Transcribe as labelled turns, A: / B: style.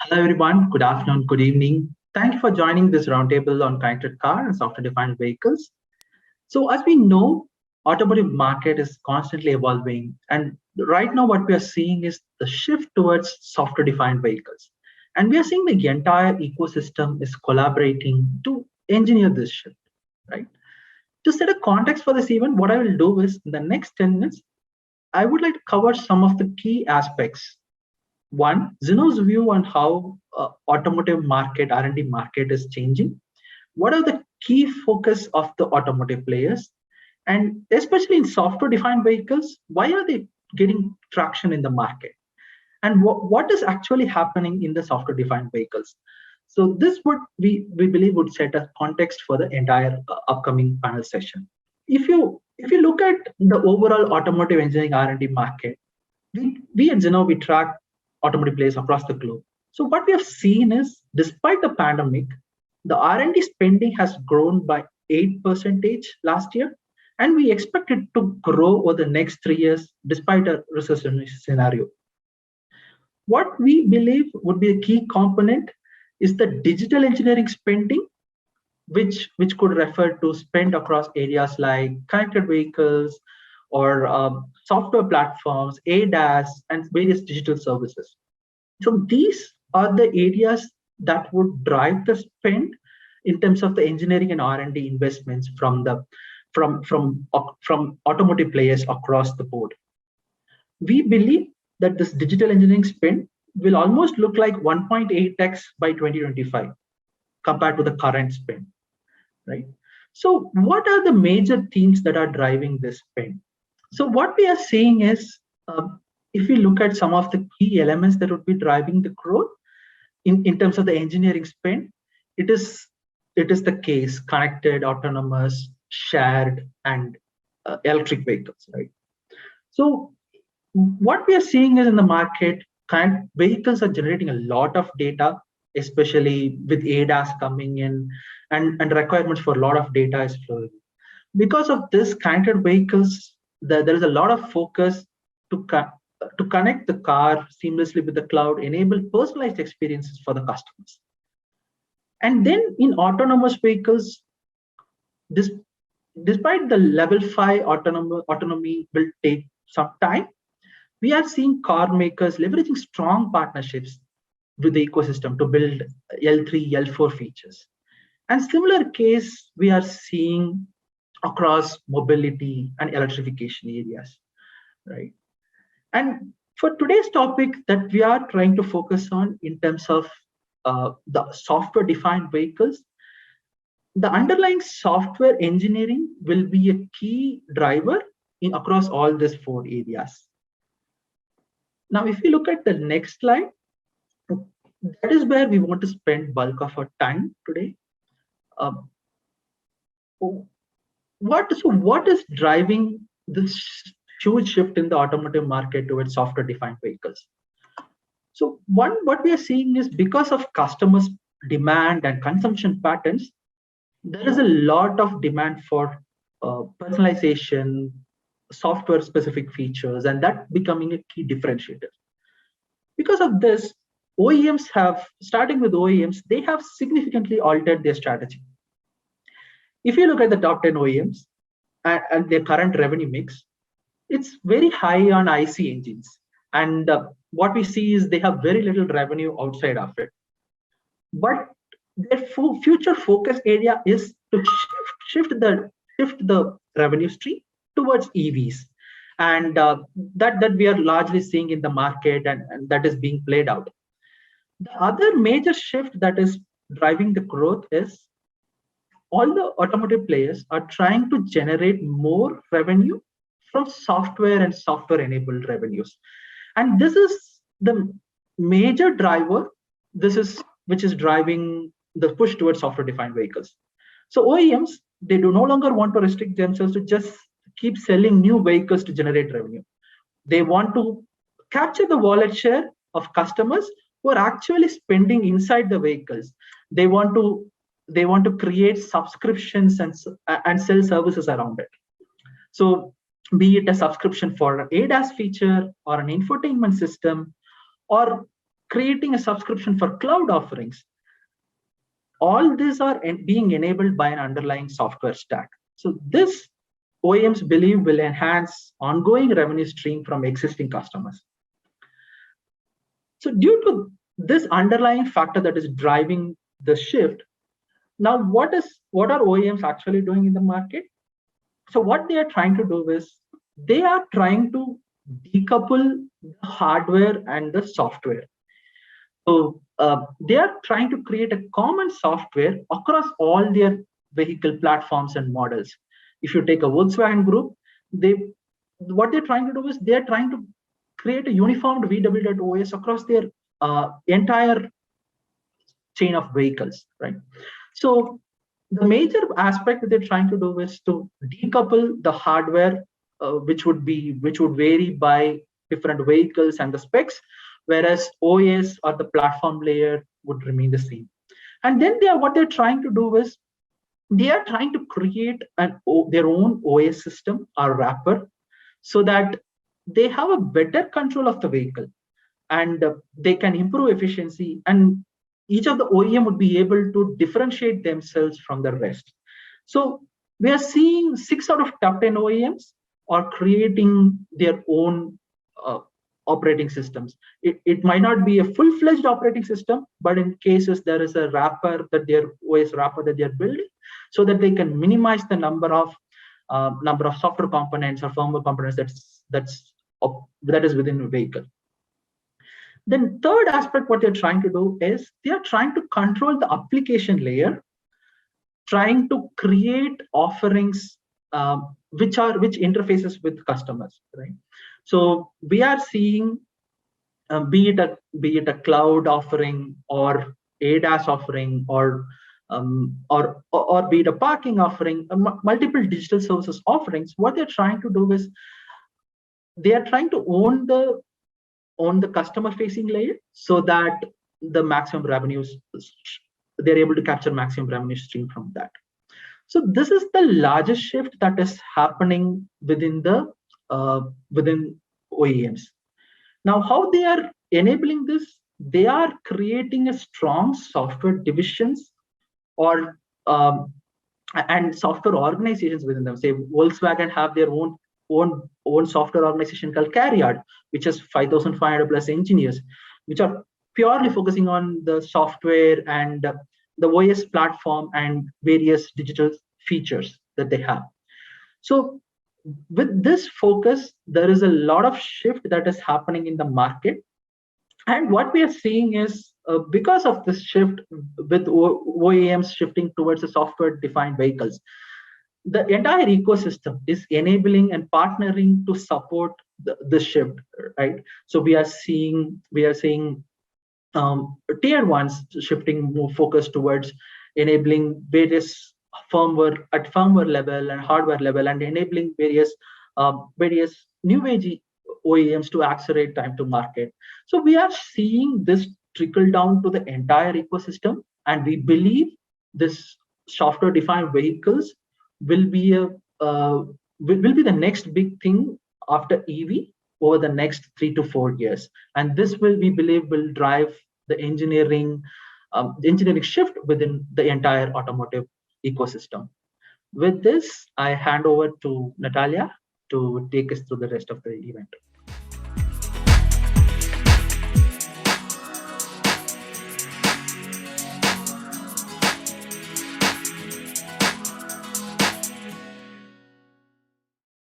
A: Hello, everyone. Good afternoon, good evening. Thank you for joining this roundtable on connected car and software-defined vehicles. So, as we know, automotive market is constantly evolving, and right now, what we are seeing is the shift towards software-defined vehicles, and we are seeing the entire ecosystem is collaborating to engineer this shift, right? To set a context for this event, what I will do is in the next 10 minutes, I would like to cover some of the key aspects. One, Zinnov's view on how automotive market, R&D market is changing. What are the key focus of the automotive players? And especially in software-defined vehicles, why are they getting traction in the market? And what is actually happening in the software-defined vehicles? So this would we believe would set a context for the entire upcoming panel session. If you look at the overall automotive engineering R&D market, we at Zinnov, we track automotive players across the globe. So what we have seen is, despite the pandemic, the R&D spending has grown by 8% last year, and we expect it to grow over the next 3 years despite a recession scenario. What we believe would be a key component is the digital engineering spending, which could refer to spend across areas like connected vehicles or software platforms, ADAS, and various digital services. So these are the areas that would drive the spend in terms of the engineering and R&D investments from automotive players across the board. We believe that this digital engineering spend will almost look like 1.8x by 2025 compared to the current spend, right? So what are the major themes that are driving this spend? So what we are seeing is, if we look at some of the key elements that would be driving the growth in terms of the engineering spend, it is the case connected, autonomous, shared, and electric vehicles, right? So what we are seeing is in the market, vehicles are generating a lot of data, especially with ADAS coming in, and requirements for a lot of data is flowing. Because of this, connected vehicles, there is a lot of focus to connect the car seamlessly with the cloud, enable personalized experiences for the customers. And then in autonomous vehicles, despite the level 5 autonomy will take some time, we are seeing car makers leveraging strong partnerships with the ecosystem to build L3, L4 features. And similar case we are seeing across mobility and electrification areas, right? And for today's topic that we are trying to focus on in terms of the software-defined vehicles, the underlying software engineering will be a key driver across all these 4 areas. Now, if you look at the next slide, that is where we want to spend bulk of our time today. What is driving this huge shift in the automotive market towards software-defined vehicles? So what we are seeing is, because of customers' demand and consumption patterns, there is a lot of demand for personalization, software-specific features, and that becoming a key differentiator. Because of this, starting with OEMs, they have significantly altered their strategy. If you look at the top 10 OEMs and their current revenue mix, it's very high on IC engines. And what we see is they have very little revenue outside of it. But their future focus area is to shift the revenue stream towards EVs. And that we are largely seeing in the market, and that is being played out. The other major shift that is driving the growth is all the automotive players are trying to generate more revenue from software and software-enabled revenues. And this is the major driver, which is driving the push towards software-defined vehicles. So OEMs, they do no longer want to restrict themselves to just keep selling new vehicles to generate revenue. They want to capture the wallet share of customers who are actually spending inside the vehicles. They want to create subscriptions and sell services around it. So be it a subscription for an ADAS feature or an infotainment system, or creating a subscription for cloud offerings. All these are being enabled by an underlying software stack. So this OEMs believe will enhance ongoing revenue stream from existing customers. So due to this underlying factor that is driving the shift, now what are OEMs actually doing in the market? So what they are trying to do is they are trying to decouple the hardware and the software. So they are trying to create a common software across all their vehicle platforms and models. If you take a Volkswagen Group, what they're trying to do is they're trying to create a uniformed VW.OS across their entire chain of vehicles, right? So the major aspect that they're trying to do is to decouple the hardware, which would vary by different vehicles and the specs, whereas OS or the platform layer would remain the same. And then what they're trying to do is they are trying to create their own OS system or wrapper so that they have a better control of the vehicle and they can improve efficiency, and each of the OEM would be able to differentiate themselves from the rest. So we are seeing 6 out of top 10 OEMs are creating their own operating systems. It might not be a full-fledged operating system, but in cases there is a wrapper that their OS wrapper that they're building, so that they can minimize the number of software components or firmware components that is within a vehicle. Then third aspect, what they're trying to do is they are trying to control the application layer, trying to create offerings which interfaces with customers, right? So we are seeing be it a cloud offering or ADAS offering or be it a parking offering, multiple digital services offerings. What they're trying to do is they are trying to own the customer facing layer so that the maximum revenues, they're able to capture maximum revenue stream from that. So this is the largest shift that is happening within OEMs. Now, how they are enabling this? They are creating a strong software divisions or and software organizations within them. Say Volkswagen have their own software organization called Carryard, which has 5,500 plus engineers, which are purely focusing on the software and the OS platform and various digital features that they have. So with this focus, there is a lot of shift that is happening in the market. And what we are seeing is because of this shift with OEMs shifting towards the software-defined vehicles, the entire ecosystem is enabling and partnering to support the shift, right? So we are seeing tier ones shifting more focus towards enabling various firmware at firmware level and hardware level, and enabling various new age OEMs to accelerate time to market. So we are seeing this trickle down to the entire ecosystem, and we believe this software-defined vehicles will be the next big thing after EV over the next 3 to 4 years, and this we believe will drive the engineering shift within the entire automotive ecosystem. With this, I hand over to Natalia to take us through the rest of the event.